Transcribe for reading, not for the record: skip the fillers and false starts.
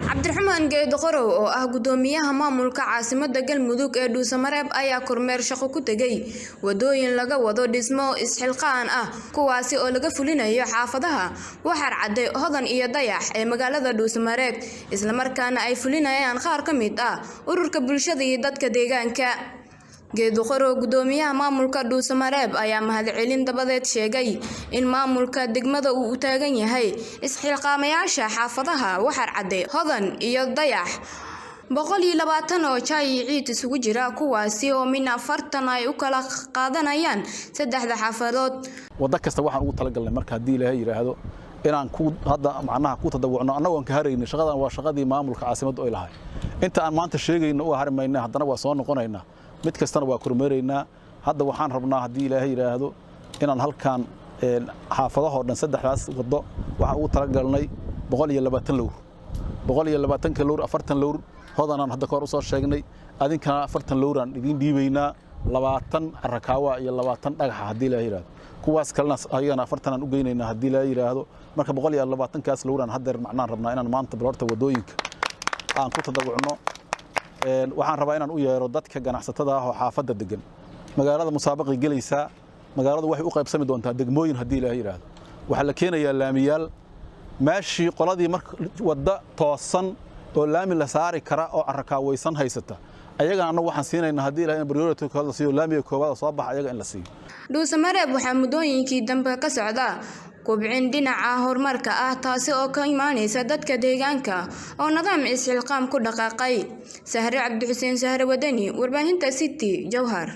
Cabdiraxmaan Geedo Qorow oo ah gudoomiyaha maamulka caasimadda Galmudug ee Dhuusamareeb ayaa kormeer shaqo ku tagay wadooyin laga wado dhismo isxilqaan ah kuwaasi oo laga fulinayo xaafadaha Waxar Cadde Hodan iyo Dayax ee magaalada Dhuusamareeb isla markaana ay fulinayaan qaar ka mid ah ururka bulshada iyo dadka deegaanka. Geedo Qorow gudoomiyaha maamulka Dhuusamareeb ayaa mahadcelin dabadeed sheegay in maamulka degmada uu u taagan yahay isxilqaamayaasha xaafadaha Waxar Cadde Hodan iyo Dayax 120 oo jaay ciid isugu jira kuwaasi oo min 40 ay u kala qaadanayaan saddexda xaafadood. wada kasta waxaan ugu talagalnay marka hadii Ilaahay yiraahdo inaan ku hadda macnaha ku tadawucno anagoo ka hareeyay shaqadan waa shaqadii maamulka caasimadda oo ilahay inta aan maanta sheegayno oo harmayna haddana waa soo noqonaynaa mid kastana waa kormeereynaa hadda waxaan rabnaa hadii Ilaahay yiraahdo inaan halkaan xaafadaha oo dhan saddexdaas wado waxa ugu talagalnay 120 lowr 120 lowr 40 lowr hodanaan hadda kor u soo sheegnay adinkana 40 lowraan idin dhiibaynaa 20 rakaawa iyo 20 dhagax hadii Ilaahay yiraahdo kuwaas kalena ayagana 40 aan u geynaynaa hadii Ilaahay yiraahdo marka 120 kaas lowraan hadda macnaan rabnaa inaan maanta balorta wadooyinka aan ku tadawucno waxaan rabaa inaan u yeero dadka ganacsatada ah oo xaafadda degan magaalada musaabaqi galaysa magaaladu waxay u qaybsami doontaa degmooyin hadii Ilaahay yiraahdo waxa la keenayaa laamiyaal maashi qoladii marka wada toosan oo laami la saari kara oo arkaawaysan haysata ayagana waxaan siinaynaa hadii Ilaahay priority ka la siiyo laamiga koowaad soo bax ayaga in la siiyo. Dhuusamareeb waxa mudooyinkii dambe ka socda kobcin dhinaca horumarka ah taasi oo ka imaanaysa dadka deegaanka oo nidaam isxilqaam ku dhaqaaqay. Sahre Cabdi Xuseen Sahre Wadani warbaahinta City Jowhar.